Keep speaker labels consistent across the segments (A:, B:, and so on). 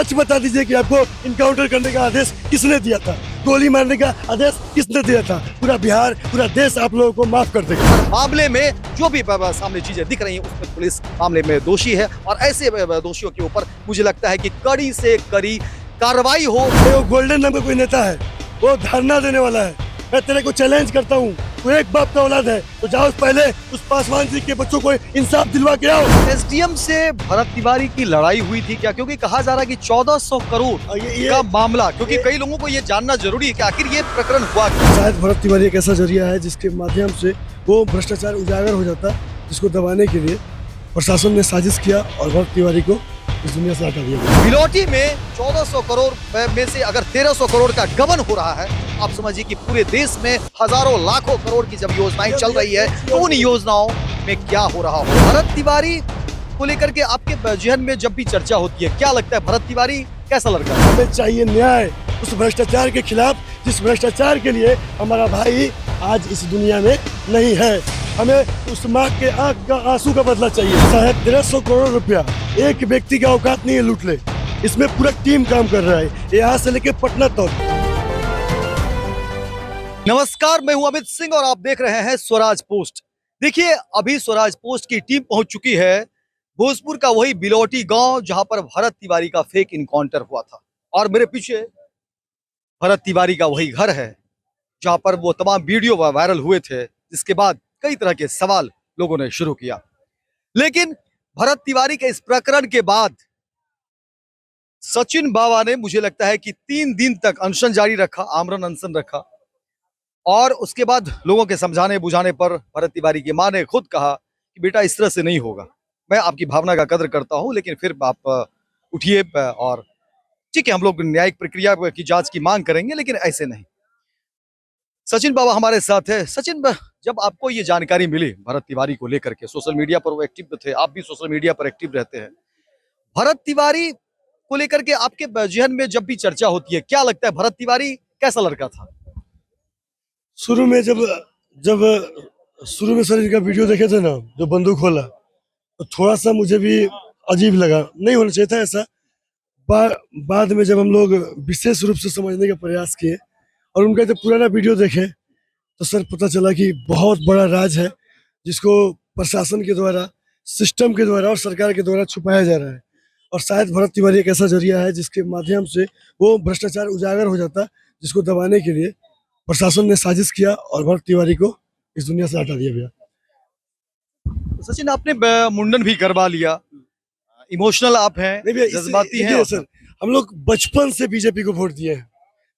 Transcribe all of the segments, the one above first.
A: सच बता दीजिए कि आपको इनकाउंटर करने का आदेश किसने दिया था, गोली मारने का आदेश किसने दिया था। पूरा बिहार, पूरा देश आप लोगों को माफ कर देगा।
B: मामले में जो भी सामने चीजें दिख रही हैं उसमें पुलिस मामले में दोषी है और ऐसे दोषियों के ऊपर मुझे लगता है कि कड़ी से कड़ी कार्रवाई हो।
A: वो गोल्डन नाम का कोई नेता है, वो धरना देने वाला है। मैं तेरे को चैलेंज करता हूँ, तू एक बाप का औलाद है तो जाओ पहले उस पासवान जी के बच्चों को इंसाफ दिलवा के आओ।
B: एसडीएम से भरत तिवारी की लड़ाई हुई थी क्या? क्योंकि कहा जा रहा है कि 1400 करोड़ का मामला, क्योंकि कई लोगों को ये जानना जरूरी है कि आखिर ये प्रकरण हुआ क्यों।
A: शायद भरत तिवारी एक ऐसा जरिया है जिसके माध्यम से वो भ्रष्टाचार उजागर हो जाता, जिसको दबाने के लिए प्रशासन ने साजिश किया और भरत तिवारी को इस दुनिया से हटा दिया।
B: बिलोटी में 1400 करोड़ में से अगर 1300 करोड़ का गबन हो रहा है, आप समझिए कि पूरे देश में हजारों लाखों करोड़ की जब योजनाएं चल रही है तो उन योजनाओं में क्या हो रहा हो। भरत तिवारी को लेकर के आपके जहन में जब भी चर्चा होती है, क्या लगता है भरत तिवारी कैसा लड़का है?
A: हमें चाहिए न्याय उस भ्रष्टाचार के खिलाफ, जिस भ्रष्टाचार के लिए हमारा भाई आज इस दुनिया में नहीं है। हमें उस माँ के आंख का आंसू का बदला चाहिए। 1350 करोड़ रुपया एक व्यक्ति का औकात नहीं है लूट ले, इसमें पूरा टीम काम कर रहा है, यहाँ से लेके पटना तक।
B: नमस्कार, मैं हूं अमित सिंह और आप देख रहे हैं स्वराज पोस्ट। देखिए, अभी स्वराज पोस्ट की टीम पहुंच चुकी है भोजपुर का वही बिलोटी गांव जहां पर भरत तिवारी का फेक इनकाउंटर हुआ था, और मेरे पीछे भरत तिवारी का वही घर है जहां पर वो तमाम वीडियो वायरल हुए थे, जिसके बाद कई तरह के सवाल लोगों ने शुरू किया। लेकिन भरत तिवारी के इस प्रकरण के बाद सचिन बाबा ने, मुझे लगता है कि 3 दिन तक अनशन जारी रखा, आमरण अनशन रखा, और उसके बाद लोगों के समझाने बुझाने पर भरत तिवारी की मां ने खुद कहा कि बेटा इस तरह से नहीं होगा। मैं आपकी भावना का कदर करता हूं, लेकिन फिर आप उठिए और ठीक है, हम लोग न्यायिक प्रक्रिया की जांच की मांग करेंगे, लेकिन ऐसे नहीं। सचिन बाबा हमारे साथ है। सचिन, जब आपको ये जानकारी मिली भरत तिवारी को लेकर के, सोशल मीडिया पर वो एक्टिव थे, आप भी सोशल मीडिया पर एक्टिव रहते हैं, भरत तिवारी को लेकर के आपके जहन में जब भी चर्चा होती है, क्या लगता है भरत तिवारी कैसा लड़का था?
A: शुरू में जब जब शुरू में सर इनका वीडियो देखे थे ना, जो बंदूक खोला, तो थोड़ा सा मुझे भी अजीब लगा, नहीं होना चाहिए था ऐसा। बाद में जब हम लोग विशेष रूप से समझने का प्रयास किए और उनका जब पुराना वीडियो देखे तो सर पता चला कि बहुत बड़ा राज है जिसको प्रशासन के द्वारा, सिस्टम के द्वारा और सरकार के द्वारा छुपाया जा रहा है। और शायद भरत तिवारी एक ऐसा जरिया है जिसके माध्यम से वो भ्रष्टाचार उजागर हो जाता, जिसको दबाने के लिए प्रशासन ने साजिश किया और भरत तिवारी को इस दुनिया से हटा दिया गया।
B: सचिन, आपने मुंडन भी करवा लिया, इमोशनल आप हैं, जज्बाती हैं
A: सर। हम लोग बचपन से बीजेपी को वोट दिए हैं।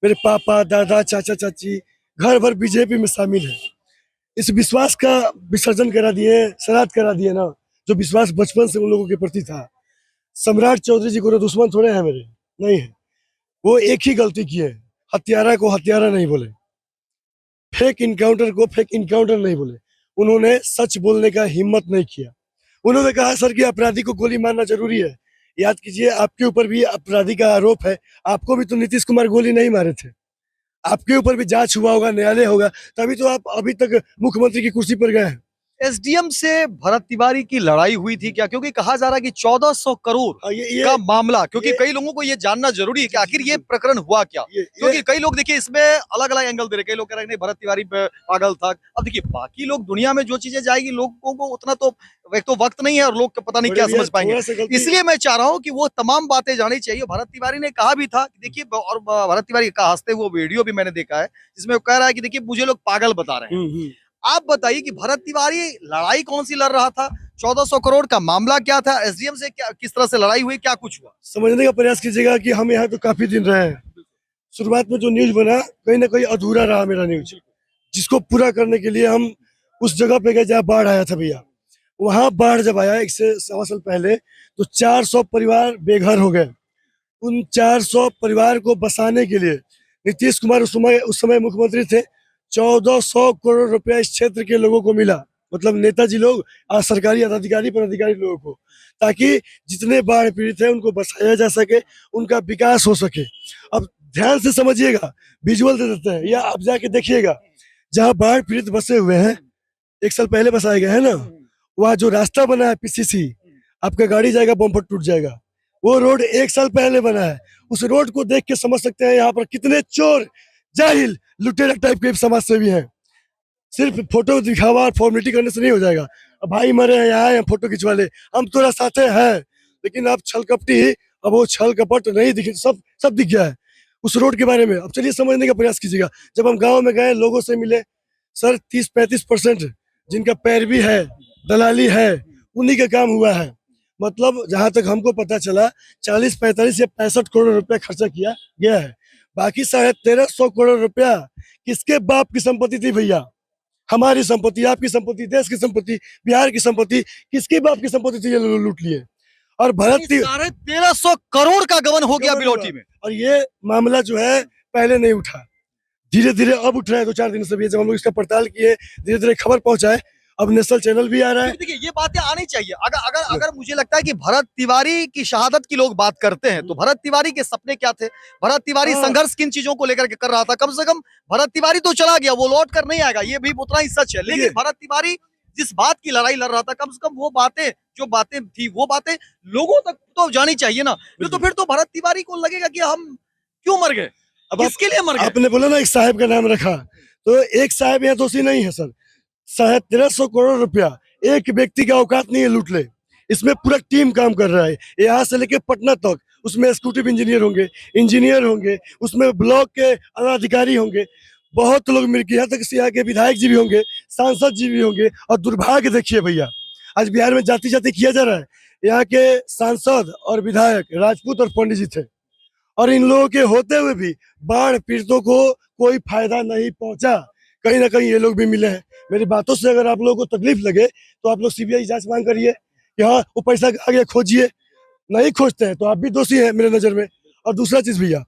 A: मेरे पापा, दादा, चाचा, चाची घर भर बीजेपी में शामिल है। इस विश्वास का विसर्जन करा दिए, श्राद्ध करा दिए ना, जो विश्वास बचपन से उन लोगों के प्रति था। सम्राट चौधरी जी को दुश्मन थोड़े हैं मेरे, नहीं है। वो एक ही गलती की है, हत्यारा को हत्यारा नहीं बोले, फेक इनकाउंटर को फेक इनकाउंटर नहीं बोले। उन्होंने सच बोलने का हिम्मत नहीं किया। उन्होंने कहा सर कि अपराधी को गोली मारना जरूरी है। याद कीजिए, आपके ऊपर भी अपराधी का आरोप है, आपको भी तो नीतीश कुमार गोली नहीं मारे थे, आपके ऊपर भी जांच हुआ होगा, न्यायालय होगा, तभी तो आप अभी तक मुख्यमंत्री की कुर्सी पर गए हैं।
B: एसडीएम से भरत तिवारी की लड़ाई हुई थी क्या? क्योंकि कहा जा रहा है कि 1400 करोड़ का मामला, क्योंकि कई लोगों को ये जानना जरूरी है कि आखिर ये प्रकरण हुआ क्या। क्योंकि कई लोग, देखिए, इसमें अलग अलग एंगल दे रहे। कई लोग कह रहे हैं नहीं, भरत तिवारी पागल था। अब देखिए, बाकी लोग, दुनिया में जो चीजें जाएगी, लोगों को उतना तो एक तो वक्त नहीं है और लोग पता नहीं क्या समझ पाएंगे। इसलिए मैं चाह रहा हूँ कि वो तमाम बातें जानी चाहिए। भरत तिवारी ने कहा भी था कि देखिए, और भरत तिवारी का हंसते हुए वीडियो भी मैंने देखा है जिसमें वो कह रहा है कि देखिए मुझे लोग पागल बता रहे हैं। आप बताइए कि भरत तिवारी लड़ाई कौन सी लड़ रहा था? 1400 करोड़ का मामला क्या था? एसडीएम से क्या, किस तरह से लड़ाई हुई, क्या कुछ हुआ?
A: समझने का प्रयास कीजिएगा कि हम यहाँ तो काफी दिन रहे हैं। शुरुआत में जो न्यूज बना, कहीं ना कहीं अधूरा रहा मेरा न्यूज, जिसको पूरा करने के लिए हम उस जगह पे गए जहाँ बाढ़ आया था भैया। वहां बाढ़ जब आया 1 से 1.25 साल पहले, तो 400 परिवार बेघर हो गए। उन 400 परिवार को बसाने के लिए नीतीश कुमार उस समय मुख्यमंत्री थे। 1400 करोड़ रुपया इस क्षेत्र के लोगों को मिला, मतलब नेताजी लोग, सरकारी अधिकारी पर अधिकारी लोगों को, ताकि जितने बाढ़ पीड़ित हैं उनको बसाया जा सके, उनका विकास हो सके। अब ध्यान से समझिएगा, विजुअल दे देते हैं, या आप जाके देखिएगा जहाँ बाढ़ पीड़ित बसे हुए हैं, 1 साल पहले बसाए गए हैं ना, वहाँ जो रास्ता बना है पीसीसी, आपका गाड़ी जाएगा बम्पर टूट जाएगा। वो रोड 1 साल पहले बना है। उस रोड को देख के समझ सकते हैं यहाँ पर कितने चोर, जाहिल, लुटेरा टाइप के समाज सेवी हैं। सिर्फ फोटो दिखावा और फॉर्मेलिटी करने से नहीं हो जाएगा। अब भाई मरे हैं, यहाँ आए हैं फोटो खिंचवा ले, हम थोड़ा साथे हैं, लेकिन आप छल कपटी, अब वो छल कपट नहीं दिखे, सब दिख गया है उस रोड के बारे में। अब चलिए समझने का प्रयास कीजिएगा। जब हम गांव में गए, लोगों से मिले, सर 30-35% जिनका पैरवी है, दलाली है, उन्हीं का काम हुआ है। मतलब जहां तक हमको पता चला 40-45 या 65 करोड़ रुपया खर्चा किया गया है। बाकी 1350 करोड़ रुपया किसके बाप की संपत्ति थी भैया? हमारी संपत्ति, आपकी संपत्ति, देश की संपत्ति, बिहार की संपत्ति, किसके बाप की संपत्ति थी? ये लूट लिए। और भरत
B: 1350 करोड़ का गबन हो गया बिलोटी में।
A: और ये मामला जो है पहले नहीं उठा, धीरे धीरे अब उठ रहा है 2-4 दिन से भी। जब हम लोग इसका पड़ताल किए, धीरे धीरे खबर पहुंचाए, अब नेशनल चैनल भी आ रहा है।
B: देखिए ये बातें आनी चाहिए। अगर मुझे लगता है कि भरत तिवारी की शहादत की लोग बात करते हैं, तो भरत तिवारी के सपने क्या थे? भरत तिवारी संघर्ष किन चीजों को लेकर के कर रहा था? कम से कम भरत तिवारी तो चला गया, वो लौट कर नहीं आएगा, ये भी उतना ही सच है। लेकिन भरत तिवारी जिस बात की लड़ाई लड़ रहा था, कम से कम वो बातें, जो बातें थी, वो बातें लोगों तक तो जानी चाहिए ना। तो फिर तो भरत तिवारी को लगेगा कि हम क्यों मर गए, अब किसके लिए मर गए?
A: आपने बोला ना एक साहब का नाम रखा, तो एक साहब यहाँ दोषी नहीं है सर। 1350 करोड़ रुपया एक व्यक्ति का औकात नहीं है लूट ले। इसमें पूरा टीम काम कर रहा है, यहाँ से लेके पटना तक। उसमें एक्जीक्यूटिव इंजीनियर होंगे, उसमें ब्लॉक के अधिकारी होंगे, बहुत लोग मिलकर, यहाँ तक यहाँ के विधायक जी भी होंगे, सांसद जी भी होंगे। और दुर्भाग्य देखिए भैया, आज बिहार में जाति जाति किया जा रहा है। यहाँ के सांसद और विधायक राजपूत और पंडित जी थे, और इन लोगों के होते हुए भी बाढ़ पीड़ितों को कोई फायदा नहीं पहुंचा। कहीं ना कहीं ये लोग भी मिले हैं। मेरी बातों से अगर आप लोगों को तकलीफ लगे, तो आप लोग सीबीआई जांच मांग करिए कि हाँ वो पैसा आगे खोजिए। नहीं खोजते हैं तो आप भी दोषी हैं मेरे नजर में। और दूसरा चीज भैया,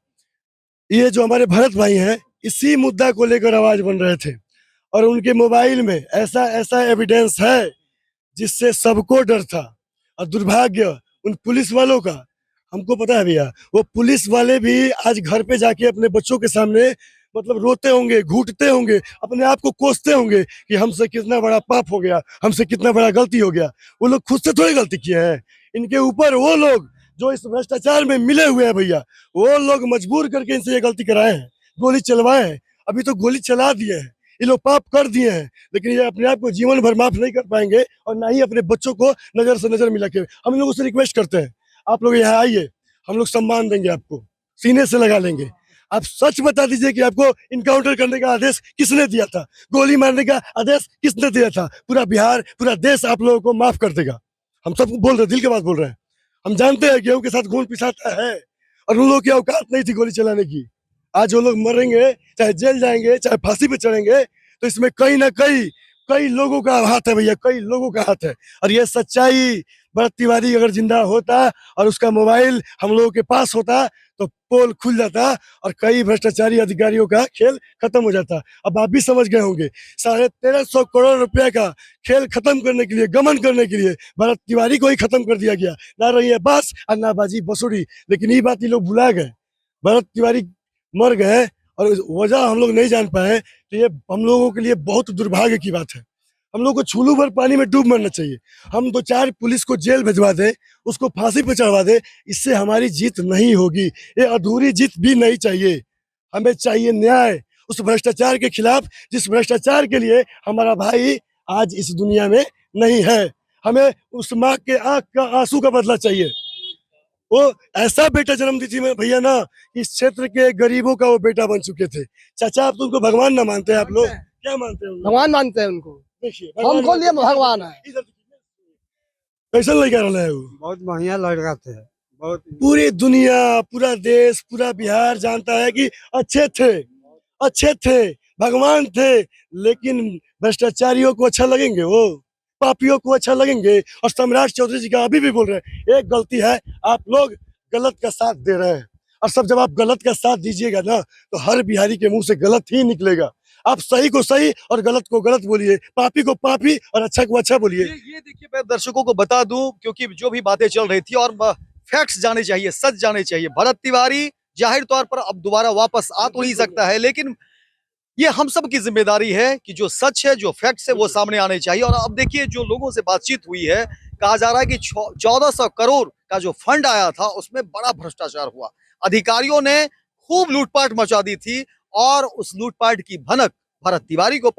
A: ये जो हमारे भरत भाई हैं, इसी मुद्दा को लेकर आवाज बन रहे थे, और उनके मोबाइल में ऐसा ऐसा एविडेंस है जिससे सबको डर था। और दुर्भाग्य उन पुलिस वालों का, हमको पता है भैया, वो पुलिस वाले भी आज घर पे जाके अपने बच्चों के सामने मतलब रोते होंगे, घुटते होंगे, अपने आप को कोसते होंगे कि हमसे कितना बड़ा पाप हो गया, हमसे कितना बड़ा गलती हो गया। वो लोग खुद से थोड़ी गलती किए हैं। इनके ऊपर वो लोग जो इस भ्रष्टाचार में मिले हुए हैं भैया, वो लोग मजबूर करके इनसे ये गलती कराए हैं, गोली चलवाए हैं। अभी तो गोली चला दिए हैं, ये लोग पाप कर दिए हैं, लेकिन ये अपने आप को जीवन भर माफ नहीं कर पाएंगे, और ना ही अपने बच्चों को नजर से नजर मिला के। हम लोगों से रिक्वेस्ट करते हैं, आप लोग यहाँ आइए, हम लोग सम्मान देंगे, आपको सीने से लगा लेंगे। आप सच बता दीजिए कि आपको इनकाउंटर करने का आदेश किसने दिया था, गोली मारने का आदेश किसने दिया था? पूरा बिहार, पूरा देश आप लोगों को माफ कर देगा। हम सब बोल रहे हैं, दिल की बात बोल रहे हैं। हम जानते हैं गेहूं के साथ घून पिसाता है, और उन लोगों की औकात नहीं थी गोली चलाने की। आज वो लोग मरेंगे, चाहे जेल जाएंगे, चाहे फांसी पे चढ़ेंगे, तो इसमें कहीं ना कई लोगों का हाथ है भैया, कई लोगों का हाथ है। और ये सच्चाई, भरत तिवारी अगर जिंदा होता और उसका मोबाइल हम लोगों के पास होता, तो पोल खुल जाता और कई भ्रष्टाचारी अधिकारियों का खेल खत्म हो जाता। अब आप भी समझ गए होंगे, 1350 करोड़ रुपए का खेल खत्म करने के लिए, गमन करने के लिए भरत तिवारी को ही खत्म कर दिया गया। ना रही है बांस और ना बाजी बसुरी। लेकिन ये बात ये लोग भुला गए, भरत तिवारी मर गए और वजह हम लोग नहीं जान पाए, तो ये हम लोगों के लिए बहुत दुर्भाग्य की बात है। हम लोग को छूलू भर पानी में डूब मरना चाहिए। हम 2-4 पुलिस को जेल भिजवा दे, उसको फांसी पे चढ़वा दे, इससे हमारी जीत नहीं होगी। ये अधूरी जीत भी नहीं चाहिए। हमें चाहिए न्याय उस भ्रष्टाचार के खिलाफ, जिस भ्रष्टाचार के लिए हमारा भाई आज इस दुनिया में नहीं है। हमें उस माँ के आंख का आंसू का बदला चाहिए। वो ऐसा बेटा जन्म दी थी मैं भैया ना, इस क्षेत्र के गरीबों का वो बेटा बन चुके थे। चाचा, आप तो उनको भगवान ना मानते हैं? आप लोग क्या मानते हैं?
C: भगवान मानते हैं उनको।
A: देखिए,
C: हमको लिए भगवान है।
A: कैसा लड़का रहा है वो?
C: बहुत बढ़िया लड़का थे, बहुत।
A: पूरी दुनिया, पूरा देश, पूरा बिहार जानता है कि अच्छे थे, भगवान थे। लेकिन भ्रष्टाचारियों को अच्छा लगेंगे, वो पापियों को अच्छा लगेंगे। और सम्राट चौधरी जी का अभी भी बोल रहे हैं, एक गलती है, आप लोग गलत का साथ दे रहे हैं। और सब जब आप गलत का साथ दीजिएगा ना, तो हर बिहारी के मुंह से गलत ही निकलेगा। आप सही को सही और गलत को गलत बोलिए, पापी को पापी और अच्छा को अच्छा बोलिए।
B: ये देखिए, मैं दर्शकों को बता दूं, क्योंकि जो भी बातें चल रही थी और फैक्ट्स जाने चाहिए, सच जाने चाहिए। भरत तिवारी जाहिर तौर पर अब दोबारा वापस आ तो नहीं सकता है, लेकिन ये हम सब की जिम्मेदारी है कि जो सच है, जो फैक्ट्स है, वो सामने आने चाहिए। और अब देखिए, जो लोगों से बातचीत हुई है, कहा जा रहा है कि 1400 करोड़ का जो फंड आया था उसमें बड़ा भ्रष्टाचार हुआ। अधिकारियों ने खूब लूटपाट मचा दी थी और उस लूटपाट की भनक भरत तिवारी को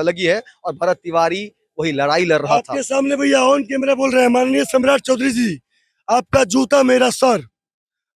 B: लगी है और भरत तिवारी वही लड़ाई लड़ रहा था।
A: आपके सामने भैया ऑन कैमरा बोल रहे हैं माननीय सम्राट चौधरी जी, आपका जूता मेरा सर,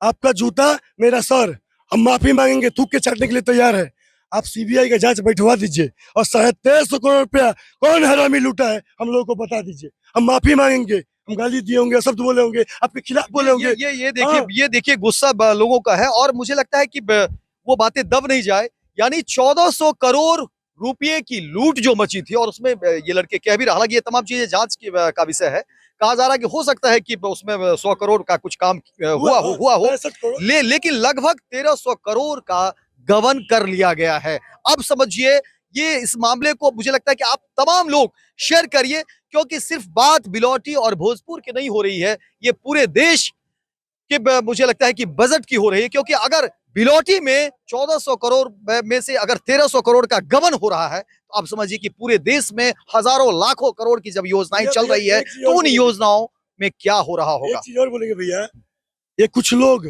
A: आपका जूता मेरा सर। हम माफी मांगेंगे, थूक के चाटने के लिए तैयार है। आप सीबीआई का जांच बैठवा दीजिए और 1350 करोड़ रुपया कौन हरामी लूटा है हम लोगों को बता दीजिए। हम माफी मांगेंगे, हम गाली दिए होंगे, शब्द बोले होंगे, आपके खिलाफ बोले होंगे।
B: ये देखिए
A: हाँ।
B: ये देखिए गुस्सा लोगों का है और मुझे लगता है कि वो बातें दब नहीं जाए। यानी 1400 करोड़ रुपए की लूट जो मची थी और उसमें ये लड़के कह भी रहा, हालांकि ये तमाम चीजें जांच का विषय है। कहा जा रहा है कि हो सकता है कि उसमें 100 करोड़ का कुछ काम हुआ हो,
A: 65 करोड़।
B: लेकिन लगभग 1300 करोड़ का गबन कर लिया गया है। अब समझिए ये इस मामले को मुझे लगता है कि आप तमाम लोग शेयर करिए, क्योंकि सिर्फ बात बिलौटी और भोजपुर की नहीं हो रही है, ये पूरे देश के मुझे लगता है कि बजट की हो रही है। क्योंकि अगर बिलौटी में 1400 करोड़ में से अगर 1300 करोड़ का गबन हो रहा है तो आप समझिए कि पूरे देश में हजारों लाखों करोड़ की जब योजनाएं चल रही है तो उन योजनाओं में क्या हो रहा होगा।
A: एक चीज और बोलेंगे भैया, ये कुछ लोग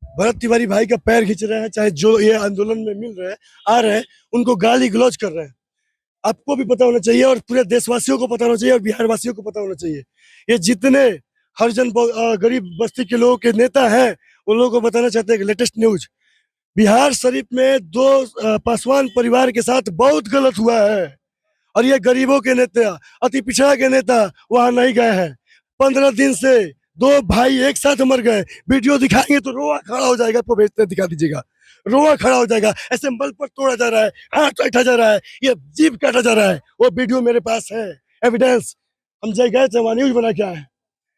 A: भरत तिवारी भाई का पैर खींच रहे हैं, चाहे जो ये आंदोलन में मिल रहे हैं आ रहे हैं, उनको गाली गलौज कर रहे हैं। आपको भी पता होना चाहिए और पूरे देशवासियों को पता होना चाहिए और बिहार वासियों को पता होना चाहिए। ये जितने हरिजन गरीब बस्ती के लोगों के नेता हैं उन लोगों को बताना चाहते हैं कि लेटेस्ट न्यूज, बिहार शरीफ में 2 पासवान परिवार के साथ बहुत गलत हुआ है और ये गरीबों के नेता, अति पिछड़ा के नेता वहां नहीं गए हैं। 15 दिन से 2 भाई एक साथ मर गए। वीडियो दिखाएंगे तो रोआ खड़ा हो जाएगा, आपको भेजते दिखा दीजिएगा, रोआ खड़ा हो जाएगा। ऐसे मल पर तोड़ा जा रहा है, हाथ काटा जा रहा है, ये जीभ काटा जा रहा है। वो वीडियो मेरे पास है, एविडेंस। हम जय गए थे वहां, न्यूज बना के आए।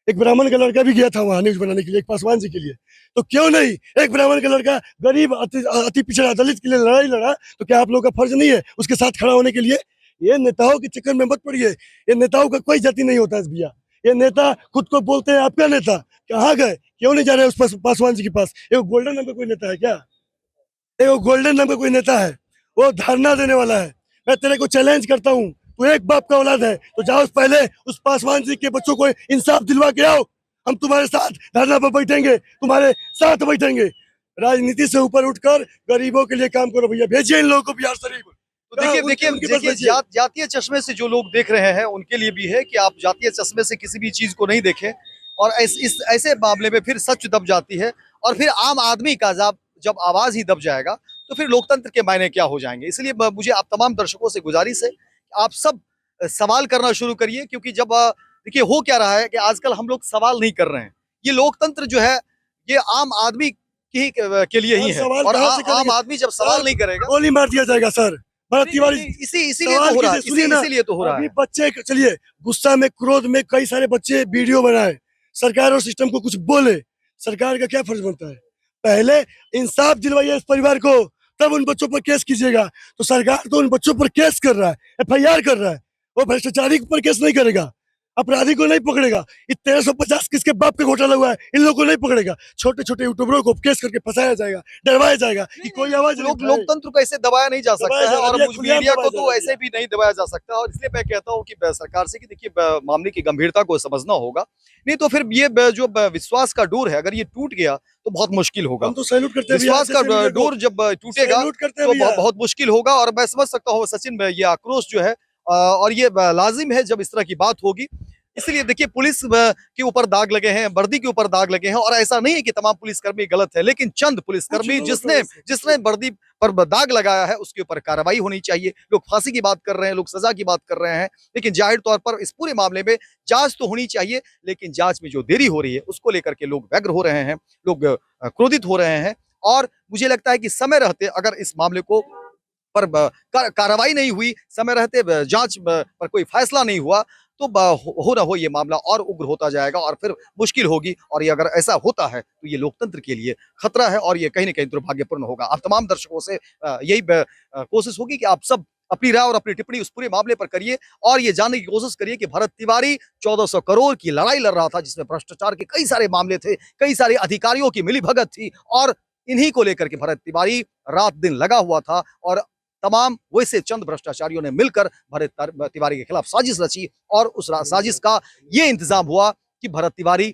A: एक ब्राह्मण का लड़का भी गया था वहां न्यूज बनाने के लिए, एक पासवान जी के लिए। तो क्यों नहीं एक ब्राह्मण का लड़का गरीब अति पिछड़ा दलित के लिए लड़ाई लड़ा, तो क्या आप लोग का फर्ज नहीं है उसके साथ खड़ा होने के लिए? ये नेताओं के चक्कर में मत पड़िए, ये नेताओं का कोई जाति नहीं होता है भैया। ये नेता खुद को बोलते हैं आपका नेता, कहाँ गए, क्यों नहीं जा रहे उस पासवान जी के पास? एक गोल्डन नाम का कोई नेता है क्या? एक गोल्डन नाम का कोई नेता है, वो धरना देने वाला है। मैं तेरे को चैलेंज करता हूँ, तू एक बाप का औलाद है तो जाओ पहले उस पासवान जी के बच्चों को इंसाफ दिलवा के आओ। हम तुम्हारे साथ धरना पर बैठेंगे, तुम्हारे साथ बैठेंगे। राजनीति से ऊपर उठकर गरीबों के लिए काम करो भैया, भेजिए इन लोगों को बिहार शरीफ।
B: तो देखिए जातीय चश्मे से जो लोग देख रहे हैं उनके लिए भी है कि आप जातीय चश्मे से किसी भी चीज को नहीं देखें और इस ऐसे मामले में फिर सच दब जाती है और फिर आम आदमी का जब आवाज ही दब जाएगा तो फिर लोकतंत्र के मायने क्या हो जाएंगे। इसलिए मुझे आप तमाम दर्शकों से गुजारिश है, आप सब सवाल करना शुरू करिए, क्योंकि जब देखिए हो क्या रहा है कि आजकल हम लोग सवाल नहीं कर रहे हैं। ये लोकतंत्र जो है ये आम आदमी के लिए ही है और आम आदमी जब सवाल नहीं करेगा
A: गोली मार दिया जाएगा सर। भरत तिवारी
B: इसीलिए तो हो रहा है, इसीलिए तो हो रहा है।
A: बच्चे चलिए गुस्सा में क्रोध में कई सारे बच्चे वीडियो बनाए, सरकार और सिस्टम को कुछ बोले, सरकार का क्या फर्ज बनता है? पहले इंसाफ दिलवाइए इस परिवार को, तब उन बच्चों पर केस कीजिएगा। तो सरकार तो उन बच्चों पर केस कर रहा है, एफआईआर कर रहा है, वो भ्रष्टाचारी पर केस नहीं करेगा, अपराधी को नहीं पकड़ेगा। 1350 किसके बाप का घोटाला हुआ है, इन लोगों को नहीं पकड़ेगा। छोटे छोटे यूट्यूबरों को केस करके फंसाया जाएगा, डरवाया जाएगा कि कोई आवाज
B: लोकतंत्र को ऐसे दबाया नहीं जा सकता है और मीडिया को तो ऐसे भी नहीं दबाया जा सकता। और इसलिए मैं कहता हूँ कि सरकार से कि देखिए मामले की गंभीरता को समझना होगा, नहीं तो फिर ये जो विश्वास का डोर है अगर ये टूट गया तो बहुत मुश्किल होगा।
A: हम तो सैल्यूट करते हैं,
B: विश्वास का डोर जब टूटेगा तो बहुत मुश्किल होगा। और मैं समझ सकता हूँ सचिन, ये आक्रोश जो है और ये लाजिम है जब इस तरह की बात होगी। इसलिए देखिए पुलिस के ऊपर दाग लगे हैं, वर्दी के ऊपर दाग लगे हैं और ऐसा नहीं है कि तमाम पुलिसकर्मी गलत है, लेकिन चंद पुलिसकर्मी जिसने वर्दी पर दाग लगाया है उसके ऊपर कार्रवाई होनी चाहिए। लोग फांसी की बात कर रहे हैं, लोग सजा की बात कर रहे हैं, लेकिन जाहिर तौर पर इस पूरे मामले में जांच तो होनी चाहिए, लेकिन जांच में जो देरी हो रही है उसको लेकर के लोग व्यग्र हो रहे हैं, लोग क्रोधित हो रहे हैं। और मुझे लगता है कि समय रहते अगर इस मामले को पर कार्रवाई नहीं हुई, समय रहते जांच पर कोई फैसला नहीं हुआ तो हो ना हो ये मामला और उग्र होता जाएगा और फिर मुश्किल होगी। और ये अगर ऐसा होता है तो ये लोकतंत्र के लिए खतरा है और ये कहीं ना कहीं दुर्भाग्यपूर्ण होगा। आप तमाम दर्शकों से यही कोशिश होगी कि आप सब अपनी राय और अपनी टिप्पणी उस पूरे मामले पर करिए और ये जानने की कोशिश करिए कि भरत तिवारी 1400 करोड़ की लड़ाई लड़ रहा था जिसमें भ्रष्टाचार के कई सारे मामले थे, कई सारे अधिकारियों की मिलीभगत थी और इन्हीं को लेकर के भरत तिवारी रात दिन लगा हुआ था और तमाम वैसे चंद भ्रष्टाचारियों ने मिलकर भरत तिवारी के खिलाफ साजिश रची और उस साजिश का ये इंतजाम हुआ कि भरत तिवारी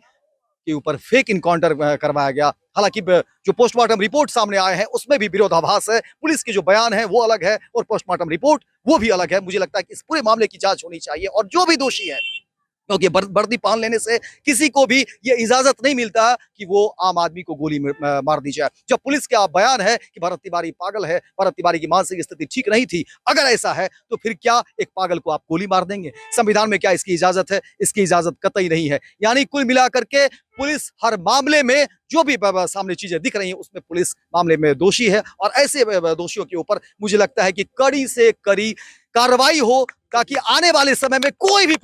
B: के ऊपर फेक इनकाउंटर करवाया गया। हालांकि जो पोस्टमार्टम रिपोर्ट सामने आए हैं उसमें भी विरोधाभास है, पुलिस के जो बयान है वो अलग है और पोस्टमार्टम रिपोर्ट वो भी अलग है। मुझे लगता है कि इस पूरे मामले की जांच होनी चाहिए और जो भी दोषी है, क्योंकि वर्दी पहन लेने से किसी को भी ये इजाजत नहीं मिलता कि वो आम आदमी को गोली मार दी जाए। जब पुलिस का बयान है कि भरत तिवारी पागल है, भरत तिवारी की मानसिक स्थिति ठीक नहीं थी, अगर ऐसा है तो फिर क्या एक पागल को आप गोली मार देंगे? संविधान में क्या इसकी इजाजत है? इसकी इजाजत कतई नहीं है। यानी कुल मिलाकर के पुलिस हर मामले में जो भी सामने चीजें दिख रही हैं उसमें पुलिस मामले में दोषी है और ऐसे दोषियों के ऊपर मुझे लगता है कि कड़ी से कड़ी कार्रवाई हो, ताकि आने वाले समय में कोई भी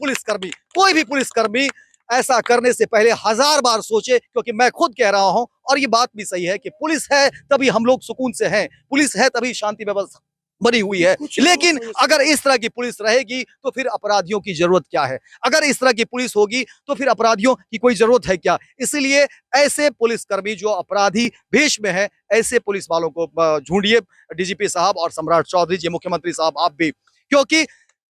B: पुलिसकर्मी ऐसा करने से पहले 1000 बार सोचे। क्योंकि मैं खुद कह रहा हूं और ये बात भी सही है कि पुलिस है तभी हम लोग सुकून से हैं, पुलिस है तभी शांति व्यवस्था बनी हुई है। लेकिन अगर इस तरह की पुलिस रहेगी तो फिर अपराधियों की जरूरत क्या है? अगर इस तरह की पुलिस होगी तो फिर अपराधियों की कोई जरूरत है क्या? इसलिए ऐसे पुलिसकर्मी जो अपराधी भेष में है, ऐसे पुलिस वालों को ढूंढिए। डीजीपी साहब और सम्राट चौधरी जी, मुख्यमंत्री साहब आप भी, क्योंकि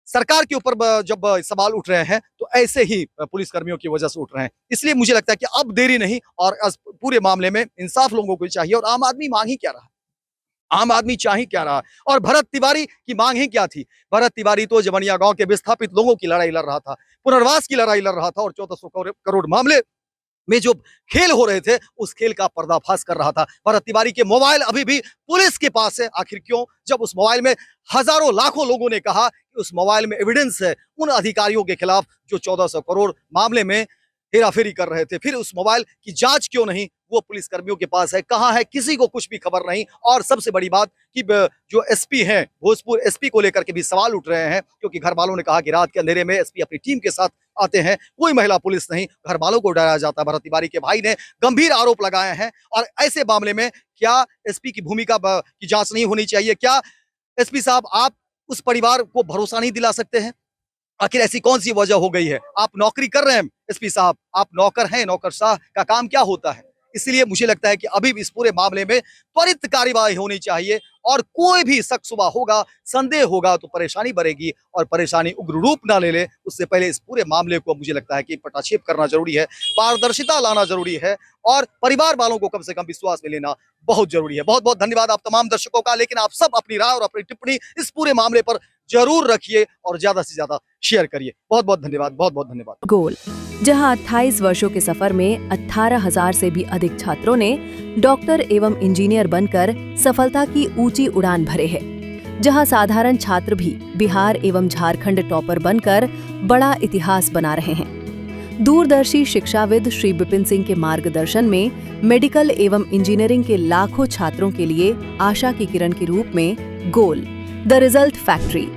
B: सरकार के ऊपर जब सवाल उठ रहे हैं तो ऐसे ही पुलिसकर्मियों की वजह से उठ रहे हैं। इसलिए मुझे लगता है कि अब देरी नहीं और पूरे मामले में इंसाफ लोगों को चाहिए। और आम आदमी मांग ही क्या रहा? आम आदमी चाह ही क्या रहा? और भरत तिवारी की मांग ही क्या थी? भरत तिवारी तो जमनिया गांव के विस्थापित लोगों की लड़ाई लड़ रहा था, पुनर्वास की लड़ाई लड़ रहा था और 1400 करोड़ मामले में जो खेल हो रहे थे उस खेल का पर्दाफाश कर रहा था। भरत तिवारी के मोबाइल अभी भी पुलिस के पास है। आखिर क्यों? जब उस मोबाइल में हजारों लाखों लोगों ने कहा कि उस मोबाइल में एविडेंस है उन अधिकारियों के खिलाफ जो 1400 करोड़ मामले में हेराफेरी कर रहे थे, फिर उस मोबाइल की जांच क्यों नहीं? वो पुलिसकर्मियों के पास है, कहां है? किसी को कुछ भी खबर नहीं। और सबसे बड़ी बात कि जो एसपी हैं, भोजपुर एसपी को लेकर के भी सवाल उठ रहे हैं, क्योंकि घर वालों ने कहा कि रात के अंधेरे में एसपी अपनी टीम के साथ आते हैं, कोई महिला पुलिस नहीं, घर वालों को डराया जाता है। भरत तिवारी के भाई ने गंभीर आरोप लगाए हैं और ऐसे मामले में क्या एसपी की भूमिका की जांच नहीं होनी चाहिए? क्या एसपी साहब आप उस परिवार को भरोसा नहीं दिला सकते हैं? आखिर ऐसी कौन सी वजह हो गई है? आप नौकरी कर रहे हैं एसपी साहब, आप नौकर हैं, नौकरशाह का काम क्या होता है? इसलिए मुझे लगता है कि अभी इस पूरे मामले में त्वरित कार्यवाही होनी चाहिए और कोई भी शक शुबा होगा, संदेह होगा तो परेशानी बढ़ेगी और परेशानी उग्र रूप ना ले ले, उससे पहले इस पूरे मामले को मुझे लगता है कि पटाक्षेप करना जरूरी है, पारदर्शिता लाना जरूरी है और परिवार वालों को कम से कम विश्वास में लेना बहुत जरूरी है। बहुत बहुत धन्यवाद आप तमाम दर्शकों का। लेकिन आप सब अपनी राय और अपनी टिप्पणी इस पूरे मामले पर जरूर रखिए और ज्यादा से ज्यादा शेयर करिए। बहुत बहुत धन्यवाद, बहुत बहुत धन्यवाद।
D: गोल, जहां 28 वर्षों के सफर में 18,000 से भी अधिक छात्रों ने डॉक्टर एवं इंजीनियर बनकर सफलता की ऊंची उड़ान भरे है, जहां साधारण छात्र भी बिहार एवं झारखंड टॉपर बनकर बड़ा इतिहास बना रहे हैं। दूरदर्शी शिक्षाविद श्री विपिन सिंह के मार्गदर्शन में मेडिकल एवं इंजीनियरिंग के लाखों छात्रों के लिए आशा की किरण के रूप में गोल, द रिजल्ट फैक्ट्री